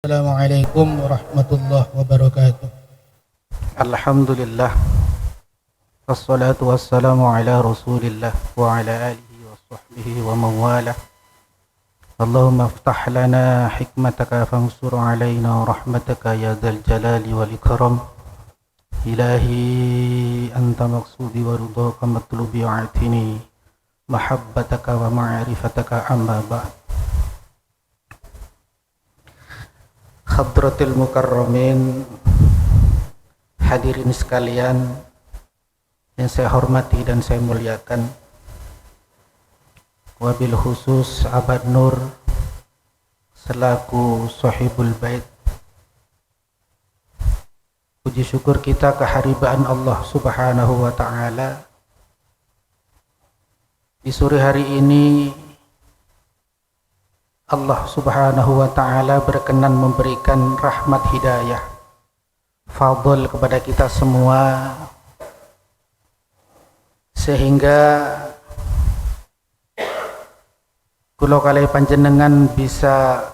Assalamualaikum warahmatullahi wabarakatuh. Alhamdulillah, wassalatu wassalamu ala rasulillah wa ala alihi wa sahbihi wa mawalah. Allahumma aftah lana hikmataka fansur alayna rahmataka ya dzal jalali wal ikram. Ilahi anta maqsudi wa ridhaka matlubi atini mahabbataka wa ma'rifataka amma ba'd. Hadratil mukarramin, hadirin sekalian yang saya hormati dan saya muliakan, wabil khusus Abad Nur selaku sahibul bait. Puji syukur kita keharibaan Allah subhanahu wa ta'ala. Di sore hari ini Allah subhanahu wa ta'ala berkenan memberikan rahmat hidayah fadl kepada kita semua, sehingga kula kalih panjenengan bisa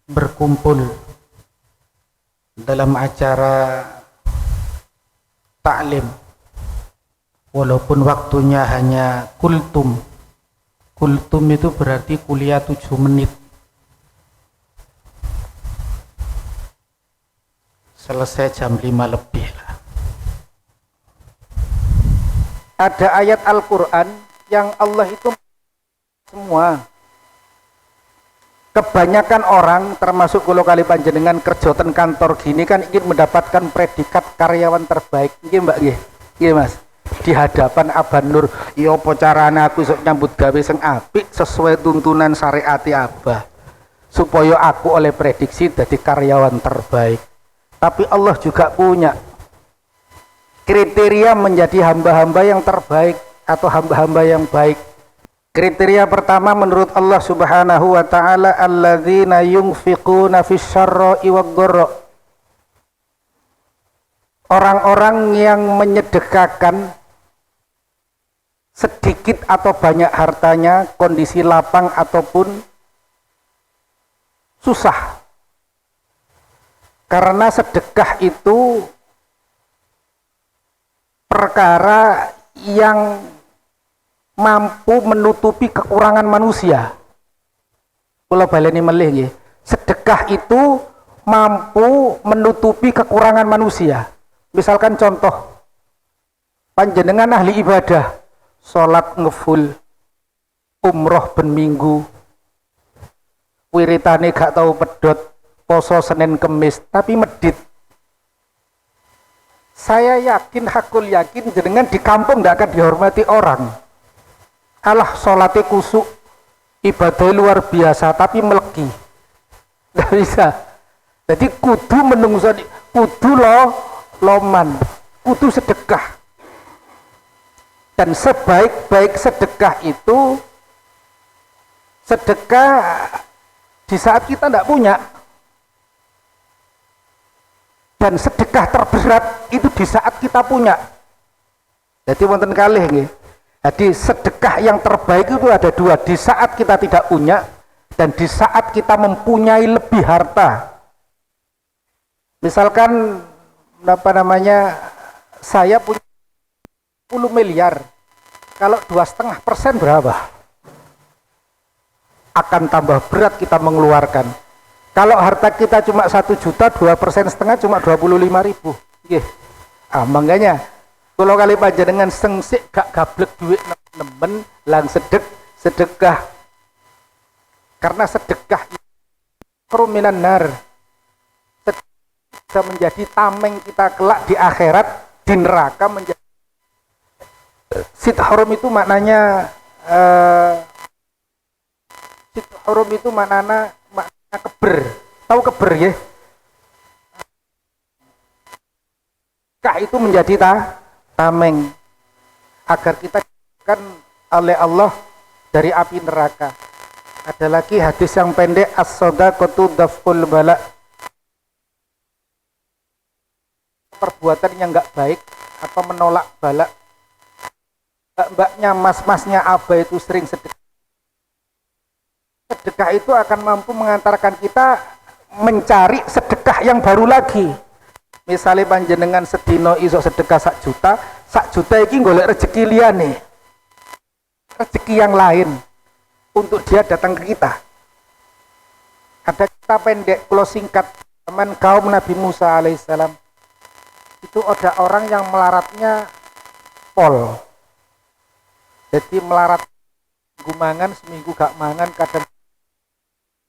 berkumpul dalam acara taklim, walaupun waktunya hanya kultum. Kultum itu berarti kuliah 7 menit. Selesai jam 5 lebih lah. Ada ayat Al-Quran yang Allah itu semua. Kebanyakan orang, termasuk kalau kali panjenengan kerja ten kantor gini kan ingin mendapatkan predikat karyawan terbaik. Nggih Mbak nggih. Nggih Mas. Di hadapan Abah Nur, ya apa carane aku sok nyambut gawe sing apik sesuai tuntunan syariati Abah, supaya aku oleh prediksi jadi karyawan terbaik. Tapi Allah juga punya kriteria menjadi hamba-hamba yang terbaik atau hamba-hamba yang baik. Kriteria pertama menurut Allah subhanahu wa ta'ala, alladzina yunfiquna fisyarra'i wad-dharra. Orang-orang yang menyedekahkan sedikit atau banyak hartanya, kondisi lapang ataupun susah. Karena sedekah itu perkara yang mampu menutupi kekurangan manusia. Kula baleni melih nggih. Sedekah itu mampu menutupi kekurangan manusia. Misalkan contoh, panjenengan ahli ibadah, sholat ngeful, umroh ben minggu, wiritane gak tahu pedot, poso Senin Kemis, tapi medit. Saya yakin, hakul yakin, jenengan di kampung gak akan dihormati orang. Alah sholatnya kusuk, ibadah luar biasa, tapi meleki. Gak bisa. Jadi kudu menungso, kudu loman, kudu sedekah. Dan sebaik-baik sedekah itu sedekah di saat kita tidak punya, dan sedekah terberat itu di saat kita punya. Jadi wonten kalih nggih. Jadi sedekah yang terbaik itu ada dua, di saat kita tidak punya dan di saat kita mempunyai lebih harta. Misalkan saya punya 10 miliar, kalau 2,5% berapa? Akan tambah berat kita mengeluarkan. Kalau harta kita cuma 1 juta, 2,5% cuma 25.000. Makanya kalau kali panjenengan sengsik gak gablek duit nemen lang sedekah. Karena sedekah keruminan nar bisa menjadi tameng kita kelak di akhirat, di neraka menjadi Sit haram itu maknanya sit haram itu maknanya keber. Tahu keber ya? Kah itu menjadi tameng agar kita kan oleh Allah dari api neraka. Ada lagi hadis yang pendek, as-shadaqatu daf'ul bala. Perbuatan yang enggak baik atau menolak bala. Mbaknya, mas-masnya Abah itu sering sedekah. Sedekah itu akan mampu mengantarkan kita mencari sedekah yang baru lagi. Misalnya panjenengan sedino iso sedekah 1 juta iki golek rezeki liyane, rezeki yang lain untuk dia datang ke kita. Ada cerita pendek, kalau singkat, zaman kaum Nabi Musa alaihissalam itu ada orang yang melaratnya pol, jadi melarat gumangan, seminggu gak mangan, kadang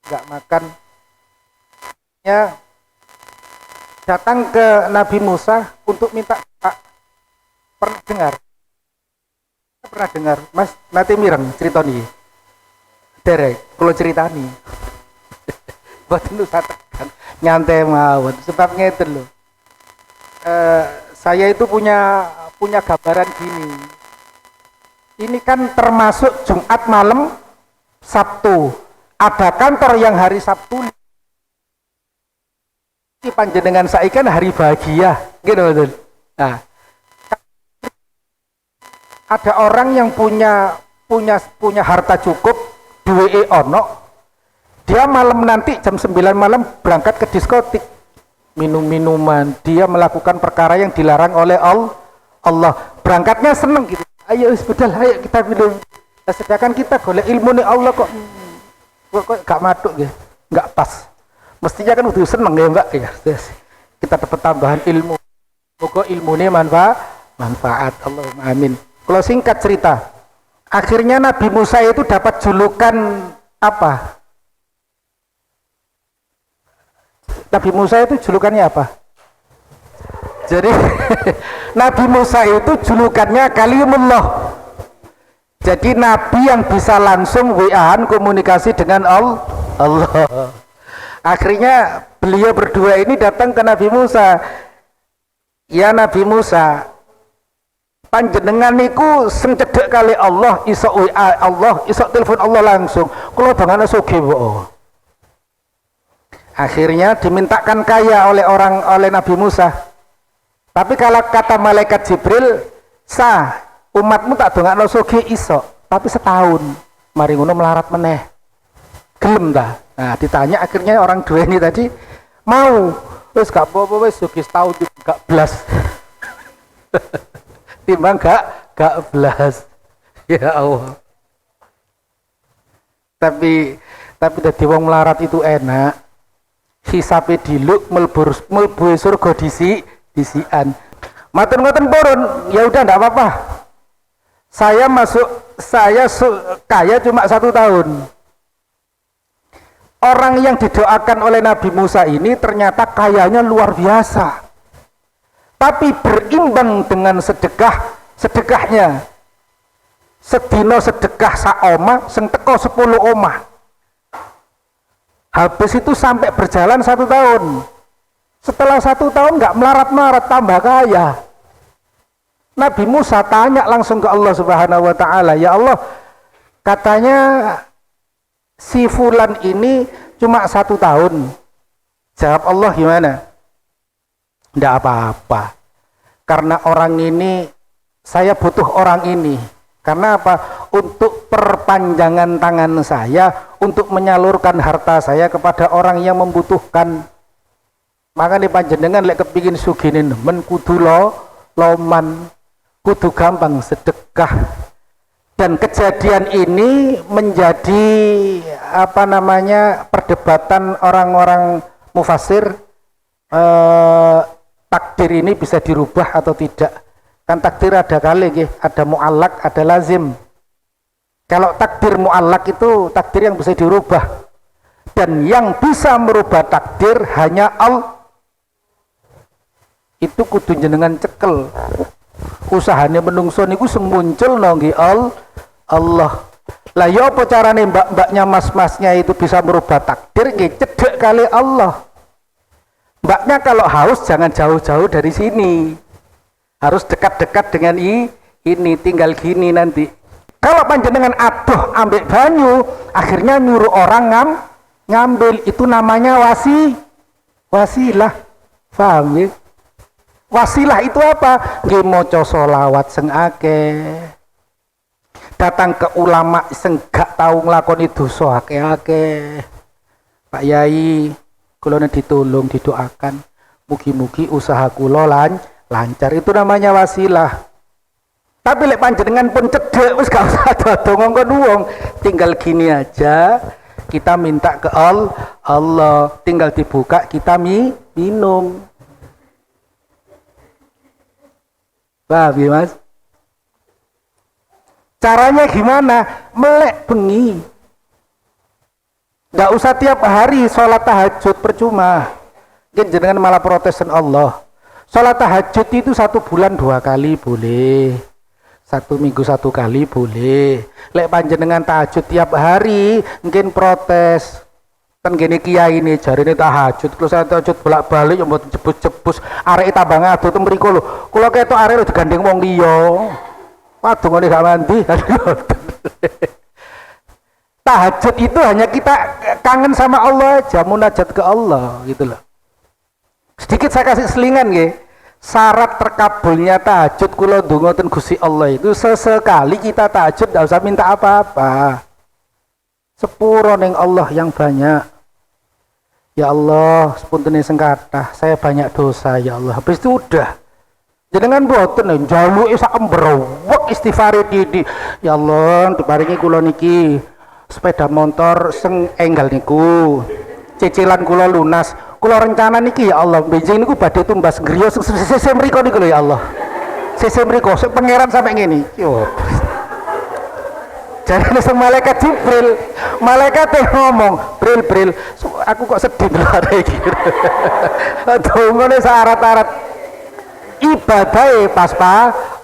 gak makan. Ya, datang ke Nabi Musa untuk minta doa. Pernah dengar Mas nanti mireng cerita nih derek kalau ceritani buat nusa tekan nyantai mawon sebab ngeten loh. Saya itu punya gambaran gini, ini kan termasuk Jumat malam Sabtu, ada kantor yang hari Sabtu di panjenengan saiki kan hari bahagia gitu betul. Nah, ada orang yang punya harta cukup, duwe ono, dia malam nanti jam 9 malam berangkat ke diskotik, minum-minuman, dia melakukan perkara yang dilarang oleh Allah. Berangkatnya seneng gitu, ayo budal, ayo kita minum. Nah, sedangkan kita golek ilmu nih Allah kok gak matuk gitu, gak pas. Mestinya kan udah seneng ya mbak ya. Kita dapat tambahan ilmu, pokok ilmunya manfaat. Allahumma amin. Kalau singkat cerita, akhirnya Nabi Musa itu dapat julukan apa? Nabi Musa itu julukannya apa? Jadi Nabi Musa itu julukannya Kalimullah. Jadi Nabi yang bisa langsung WA-an komunikasi dengan Allah. Akhirnya beliau berdua ini datang ke Nabi Musa. Ya Nabi Musa, panjenengan niku sing cedhek kali Allah, iso WA Allah, iso telepon Allah langsung. Kula dongane sugih kok. Akhirnya dimintakan kaya oleh Nabi Musa. Tapi kalau kata malaikat Jibril, umatmu tak dongakno sugih iso, tapi setahun. Mari ngono melarat meneh. Gelem ta? Nah, ditanya akhirnya orang dua ini tadi mau. Wis gak apa-apa wis sugih setahun juga gak blas. Timbang gak belas. Ya Allah. Tapi dadi wong melarat itu enak. Hisabe diluk mlebu surga disian. Matur ngoten purun, ya udah ndak apa-apa. Saya kaya cuma 1 tahun. Orang yang didoakan oleh Nabi Musa ini ternyata kayanya luar biasa. Tapi berimbang dengan sedekahnya. Sedino sedekah saoma, sing teko 10 omah. Habis itu sampai berjalan 1 tahun. Setelah 1 tahun nggak melarat-melarat, tambah kaya. Nabi Musa tanya langsung ke Allah Subhanahu wa Ta'ala, ya Allah, katanya si fulan ini cuma 1 tahun. Jawab Allah gimana? Tidak apa-apa, karena orang ini, saya butuh orang ini. Karena apa? Untuk perpanjangan tangan saya, untuk menyalurkan harta saya kepada orang yang membutuhkan. Maka nih panjenengan lek kepingin sugine nemen kudu loman, kudu gampang sedekah. Dan kejadian ini menjadi perdebatan orang-orang mufasir, takdir ini bisa dirubah atau tidak. Kan takdir ada kali, ada mu'allak, ada lazim. Kalau takdir mu'allak itu takdir yang bisa dirubah, dan yang bisa merubah takdir hanya Allah. Itu kudu jenengan cekel. Usahane menungso niku sing muncul nggih Allah. Lah ya apa carane mbak-mbaknya mas-masnya itu bisa merubah takdir? Nggih cedhek kali Allah. Mbaknya kalau haus jangan jauh-jauh dari sini. Harus dekat-dekat dengan ini, tinggal gini nanti. Kalau panjenengan adoh ambek banyu, akhirnya nyuruh orang ngambil, itu namanya wasilah. Paham ya? Wasilah itu apa? Nggih maca selawat sing akeh. Datang ke ulama sing gak tau nglakoni dosa akeh-akeh. Pak Yai, kula ditolong, didoakan. Mugi-mugi usaha kula lancar. Itu namanya wasilah. Tapi lek panjenengan pun cedek wis gak usah dodong ngongkon wong. Tinggal gini aja, kita minta ke Allah, tinggal dibuka kita minum. Paham ya Mas? Caranya gimana? Melek bengi. Gak usah tiap hari sholat tahajud, percuma. Mungkin jenengan malah protesan Allah. Sholat tahajud itu 1 bulan 2 kali boleh, 1 minggu 1 kali boleh. Lek panjenengan tahajud tiap hari mungkin protes. Kan gini kiai ini jari ini tahajud, kalau saya tahajud bolak-balik yang buat jebus-jebus arek tambah ngadu tuh mriko lho. Kula ketok arek lho digandeng wong liya. Waduh ngene gak mandi. Tahajud itu hanya kita kangen sama Allah aja, munajat ke Allah gitu loh. Sedikit saya kasih selingan nggih. Syarat terkabulnya tahajud kula ndonga ten Gusti Allah itu sesekali kita tahajud enggak usah minta apa-apa. Sepuro ning Allah yang banyak. Ya Allah, sepuntene sing kathah, saya banyak dosa ya Allah. Habis itu udah. Jenengan boten njaluki sak embrowek istighfar iki. Ya Allah, diparingi kula niki sepeda motor sing enggal niku. Cicilan kula lunas. Kula rencana niki ya Allah, benjing niku badhe tumbas griya sing mriko niku lho ya Allah. Sing mriko sing pangeran sampe ngene. Yo. Jadi sang malaikat Jibril, malaikat ngomong, Bril, aku kok sedih lho iki. Dongane syarat-syarat ibadah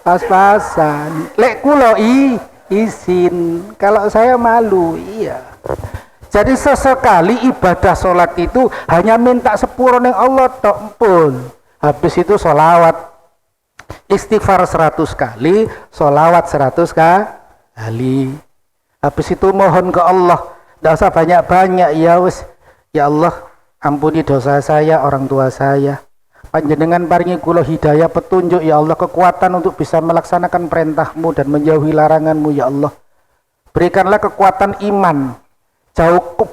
pas-pasan. Lek kula izin, kalau saya malu, iya. Jadi sesekali ibadah sholat itu hanya minta sepuro ning Allah tok pun. Habis itu sholawat, istighfar 100 kali, sholawat 100 kali. Habis itu mohon ke Allah, tidak usah banyak-banyak ya wis. Ya Allah, ampuni dosa saya, orang tua saya. Panjenengan paringi kula hidayah petunjuk ya Allah, kekuatan untuk bisa melaksanakan perintah-Mu dan menjauhi larangan-Mu ya Allah. Berikanlah kekuatan iman.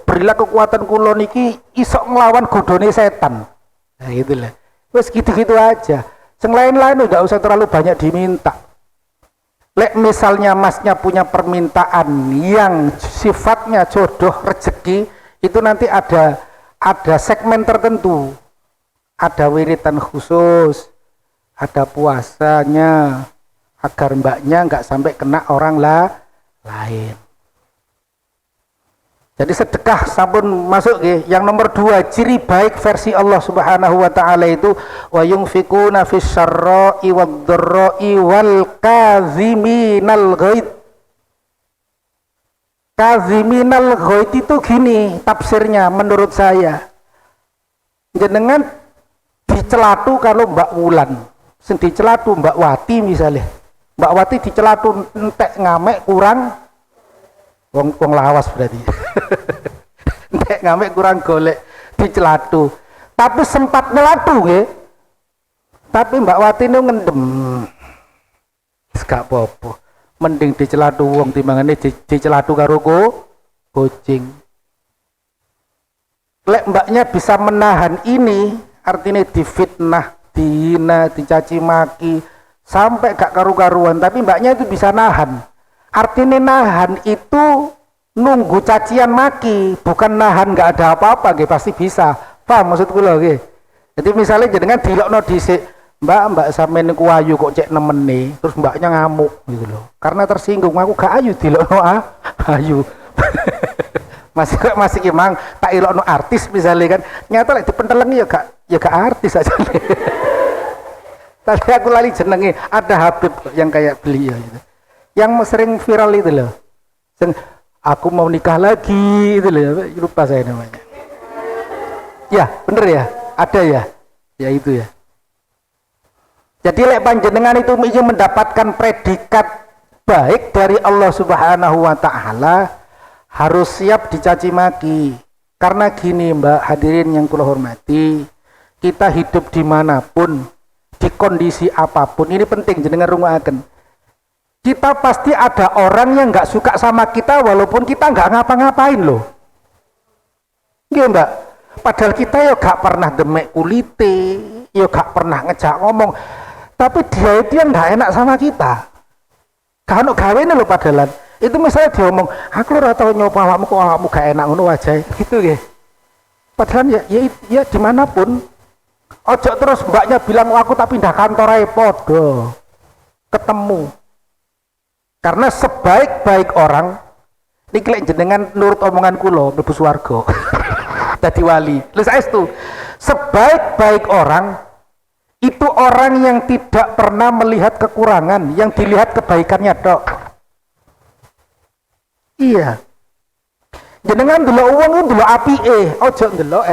Berilah kekuatan kula niki iso nglawan godone setan. Nah itulah. Wis gitu-gitu aja. Yang lain-lain enggak usah terlalu banyak diminta. Lek misalnya masnya punya permintaan yang sifatnya jodoh rezeki, itu nanti ada segmen tertentu, ada wiritan khusus, ada puasanya, agar mbaknya nggak sampai kena orang lain. Jadi sedekah sampun masuk nggih. Yang nomor 2, ciri baik versi Allah Subhanahu wa taala itu wa yunfikuna fis syarra'i wad dharra'i wal kaziminal ghaid. Kaziminal ghaid itu gini tafsirnya menurut saya. Jenengan dicelatu kalau Mbak Wulan, sing dicelatu Mbak Wati misalnya. Mbak Wati dicelatu entek ngamek kurang wong lawas berarti. Nek ngamek kurang golek dicelatu. Tapi sempat nyelatu nggih. Tapi Mbak Wati niku ngendem. Wis gak apa-apa. Mending dicelatu wong timbangane dicelatu karo kucing. Lek mbaknya bisa menahan ini, artinya difitnah, dihina, dicaci maki sampai gak karu-karuan, tapi mbaknya itu bisa nahan. Artinya nahan itu nunggu cacian maki, bukan nahan nggak ada apa-apa, gitu pasti bisa. Paham maksudku lho, gitu. Jadi misalnya jenengan dilokno dhisik, Mbak sampeyan niku ayu kok cek nemeni, terus mbaknya ngamuk gitu loh. Karena tersinggung, aku gak ayu dilokno ayu. masih emang tak ilokno artis misalnya kan. Nyata lek dipentelengi ya gak artis aja. Tapi aku lali jenenge, ada Habib yang kayak beliau gitu. Yang sering viral itu loh, aku mau nikah lagi itu loh, lupa saya namanya. Ya bener ya, ada ya, ya itu ya. Jadi lek panjenengan itu ingin mendapatkan predikat baik dari Allah Subhanahu wa taala, harus siap dicaci maki. Karena gini Mbak, hadirin yang kula hormati, kita hidup dimanapun, di kondisi apapun, ini penting jenengan rungokaken. Kita pasti ada orang yang nggak suka sama kita walaupun kita nggak ngapa-ngapain loh. Iya Mbak, Padahal kita ya gak pernah demek kulite, ya gak pernah ngejak ngomong. Tapi dia itu yang gak enak sama kita. Gak ono gawene lho padalan. Itu misalnya dia ngomong, aku ora tau nyoba awakmu kok awakmu gak enak ngono wajahe. Gitu nggih. Padahal ya dimanapun. Ojo terus mbaknya bilang aku tapi ndak kantor ae podo. Ketemu. Karena sebaik-baik orang niki lek jenengan nurut omongan kula mlebu swarga. Dadi wali. Lha saestu. Sebaik-baik orang itu orang yang tidak pernah melihat kekurangan, yang dilihat kebaikannya tok. Iya. Jenengan ndelok wong ku ndelok apike, aja ndelok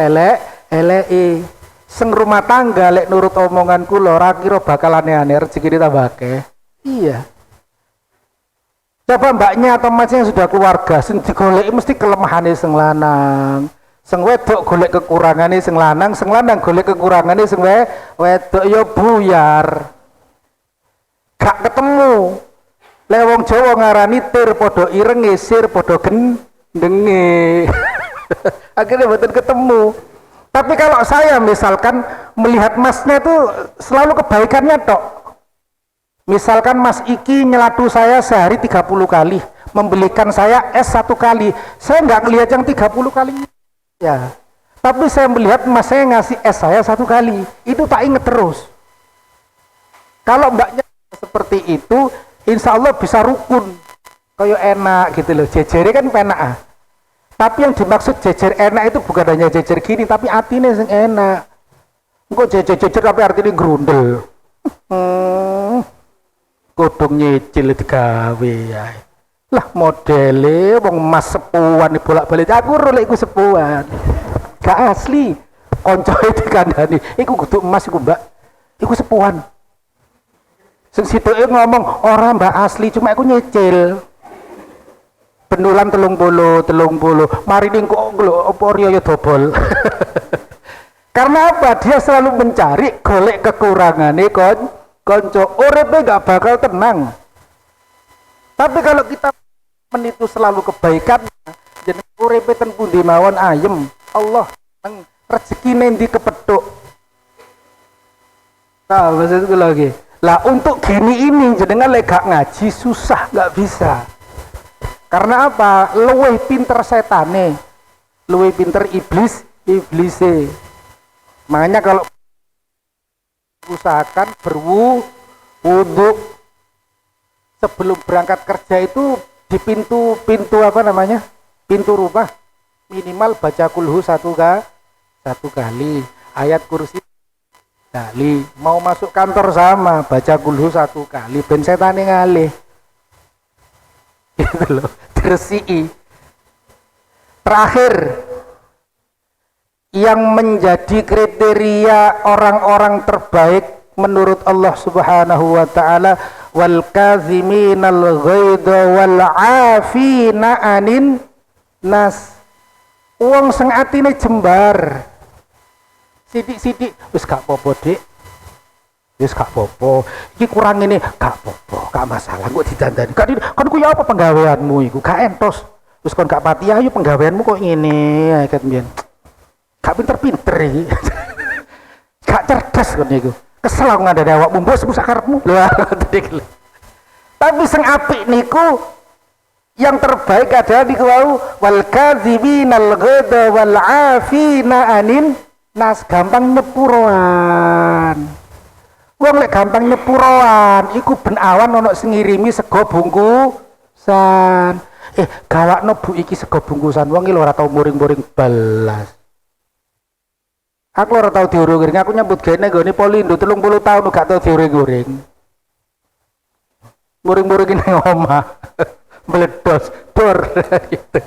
eleke. Sing rumah tangga lek nurut omongan kula ora kira bakal aneh-aneh rezekine tambah akeh. Iya. Coba mbaknya atau masnya yang sudah keluarga, sing digoleki mesti kelemahane sing lanang. Sing wedok golek kekurangane sing lanang golek kekurangane sing wedok ya buyar. Gak ketemu. Lek wong Jawa ngarani tir padha irenge, sir padha gendenge. Akhirnya mboten ketemu. Tapi kalau saya misalkan melihat masnya itu selalu kebaikannya tok. Misalkan Mas Iki nyelatu saya sehari 30 kali, membelikan saya es 1 kali. Saya nggak ngelihat yang 30 kali. Ya. Tapi saya melihat Mas saya ngasih es saya 1 kali. Itu tak inget terus. Kalau mbaknya seperti itu, insya Allah bisa rukun. Kayak enak gitu loh. Jejernya kan penak. Tapi yang dimaksud jejer enak itu bukan hanya jejer gini, tapi artinya yang enak. Kok jejer tapi artinya grundel. Kodong nyicil digawe ya. Lah modele wong mas sepuan bolak-balik aku ora lek iku sepuan. Gak asli. Koncoe dikandani, iku kudu emas iku, Mbak. Iku sepuan. Sing sitoke ngomong ora Mbak asli, cuma aku nyicil. Pendulan 30. Mari ning kok lho apa riyo dobol. Karena apa? Dia selalu mencari golek kekurangane konco, uripe gak bakal tenang. Tapi kalau kita menitu selalu kebaikan, jadi uripe ten pundi mawon ayem. Allah rezekine ndi kepethuk. Nah, maksudku lagi. Lah untuk gini ini jenengan lek gak ngaji susah, gak bisa. Karena apa? Luwih pinter setane, luwih pinter iblise. Makanya kalau usahakan berwudu sebelum berangkat kerja itu di pintu apa namanya, pintu rumah minimal baca kulhu 1 kali, ayat kursi kali. Mau masuk kantor sama baca kulhu 1 kali ben setane ngalih gitu loh, diresiki. Terakhir yang menjadi kriteria orang-orang terbaik menurut Allah Subhanahu wa taala, wal kaziminal ghaidha wal afina anin nas. Wong sing atine jembar. Sidik-sidik wis gak apa-apa, Dik. Wis gak apa-apa. Iki kurang ini gak apa-apa, gak masalah. Kok didandani. Kan ku ya apa penggaweanmu iku? Gak entos. Wis kon gak pati ayo penggaweanmu kok ngene ket mbiyen. Gak pinter-pinter iki. Gak cerdas kon niku. Kesel aku ngandani awakmu, mbok sepusak karepmu. Lha tapi sing apik niku yang terbaik adalah niku wal kadziminal ghadha wal afina anin nas. Gampang nyepuroan. Wong lek gampang nyepuroan iku ben awan ono sing ngirimi sego bungkusan. Gawakno Bu iki sego bungkusan. Wong iki lho ora tau muring-muring belas. Aku ora tau diuring, aku nyambut gene nggone Polindo 30 tahun gak tau diuring-uring. Muring-muring ning omah. Meledos dor gitu.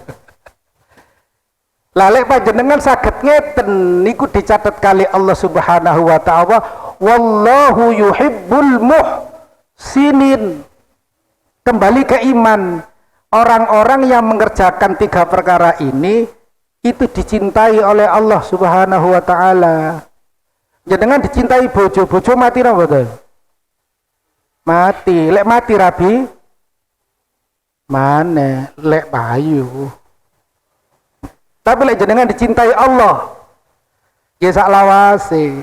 Lah lek panjenengan saged ngeten niku dicatat kali Allah Subhanahu wa taala, wallahu yuhibbul muhsinin. Kembali ke iman. Orang-orang yang mengerjakan 3 perkara ini itu dicintai oleh Allah Subhanahu wa taala. Jenengan dicintai bojo mati ra mboten? Mati. Lek mati rabi mana lek payu. Tapi lek jenengan dicintai Allah, Ya sak lawase.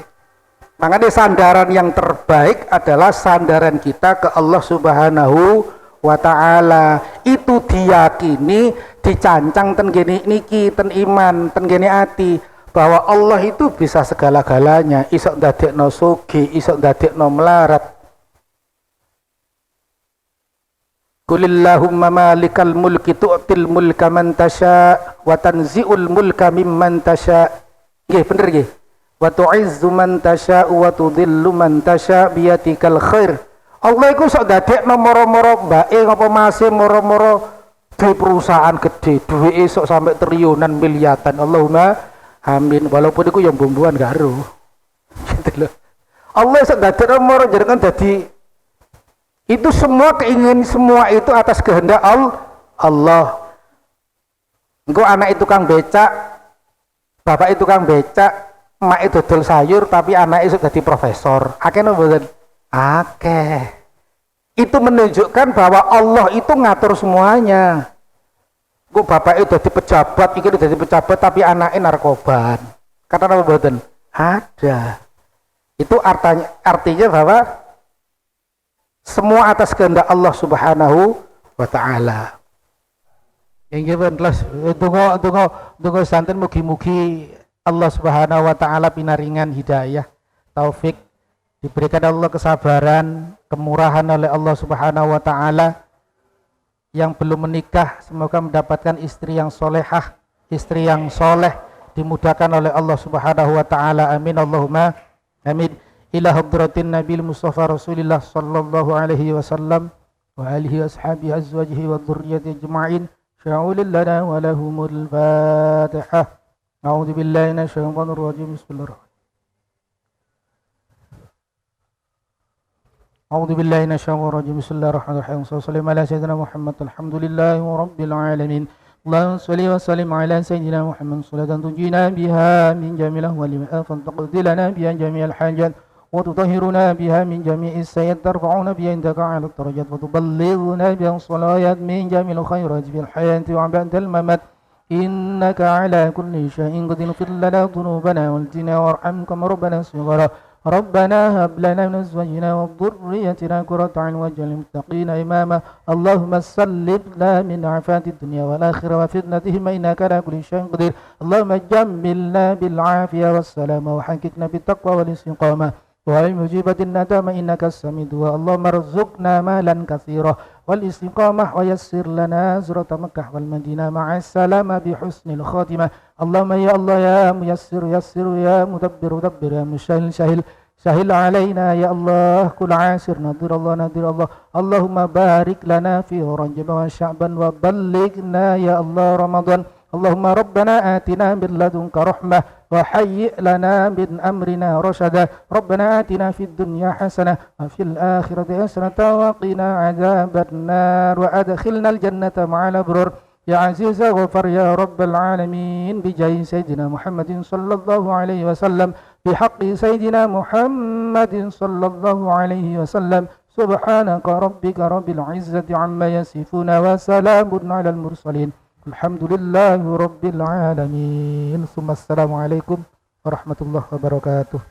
Makanya sandaran yang terbaik adalah sandaran kita ke Allah Subhanahu wa ta'ala. Itu diyakini, dicancang ten gene niki, ten iman, ten gene ati, bahwa Allah itu bisa segala-galanya. Iso ndadekno sugih, iso ndadekno melarat. Qulillahumma malikal mulki tu'til mulka man tasya wa tanzi'ul mulka mimman tasya. Nggih bener nggih. Wa tu'izzu man tasya wa tudhillu man tasya biyatikal khair. Allah iku sok dadekno moro-moro mbake ngapa masih moro-moro di perusahaan gede, duwe esok sampai triliunan miliaran. Allahumma amin. Walaupun iku yang bumbuan gak ero. Gitu loh. Allah sok dadekno moro jenengan dadi itu semua keinginan semua itu atas kehendak Allah. Engko anak itu kang becak, bapak itu kang becak, mak itu dodol sayur tapi anak itu jadi profesor. Akeh no mboten? Akeh. Itu menunjukkan bahwa Allah itu ngatur semuanya. Kok bapak itu jadi pejabat, iki jadi pejabat tapi anaknya narkoban. Kata apa mboten? Ada. Itu artinya bahwa semua atas kehendak Allah Subhanahu wa ta'ala. Yang kelas tunggu santen mugi-mugi Allah Subhanahu wa ta'ala pinaringan hidayah, taufik, diberikan Allah kesabaran, kemurahan oleh Allah Subhanahu wa ta'ala. Yang belum menikah semoga mendapatkan istri yang solehah, istri yang soleh, dimudahkan oleh Allah Subhanahu wa ta'ala. Amin Allahumma amin. Ila hadratin Nabil Mustafa Rasulillah sallallahu alaihi wasallam wa alihi ashabihi azwajihi wa dhurriyyati ajma'in. Sya'ulil lana wa lahumul Fatihah. A'udzu billahi minasyaitonir rajim. Bismillahirrahmanirrahim. A'udzu billahi minasyaitonir rajim. Bismillahirrahmanirrahim. Sallallahu ala sayyidina Muhammad. Alhamdulillahi rabbil alamin. Allahumma shalli wa sallim ala sayyidina Muhammad salatan tunjina biha min jamil ahwali wa taqdi lana biha jami'al hajat wa tutahhiruna biha min jami'is sayyi'at tarfa'una biha indaka 'ala darajat wa tuballighuna biha salayat min jamil khairat fil hayati wa ba'dal mamat. إنك على كل شيء قدير. اغفر لنا ذنوبنا والجنا وارحم كما ربنا صغارا. ربنا هب لنا من أزواجنا وذريتنا قرة أعين واجعلنا للمتقين إماما. اللهم سلمنا من عافية الدنيا والآخرة وفتنتهما إنك على كل شيء قدير. اللهم جملنا بالعافية والسلامة وحققنا بالتقوى والاستقامة ومجيبة الندامة إنك السميع الدعاء. اللهم ارزقنا مالا كثيرا والاستقامة ويسر لنا زرة مكة والمدينة مع السلامة بحسن الخاتمة. اللهم يا الله يا ميسر يسر يا مدبر دبر يا مسهل سهل سهل علينا يا الله كل عاسر نذر الله نذر الله. اللهم بارك لنا في رجب وشعبا وبلغنا يا الله رمضان. اللهم ربنا آتنا من لدنك رحمة وهيئ لنا من أمرنا رشدا. ربنا آتنا في الدنيا حسنة وفي الآخرة حسنة وقنا عذاب النار وأدخلنا الجنة مع الأبرار يا عزيز غفر يا رب العالمين. بجاه سيدنا محمد صلى الله عليه وسلم بحق سيدنا محمد صلى الله عليه وسلم. سبحانك ربك رب العزة عما يصفون وسلام على المرسلين Alhamdulillahi Rabbil Alamin. Assalamualaikum warahmatullahi wabarakatuh.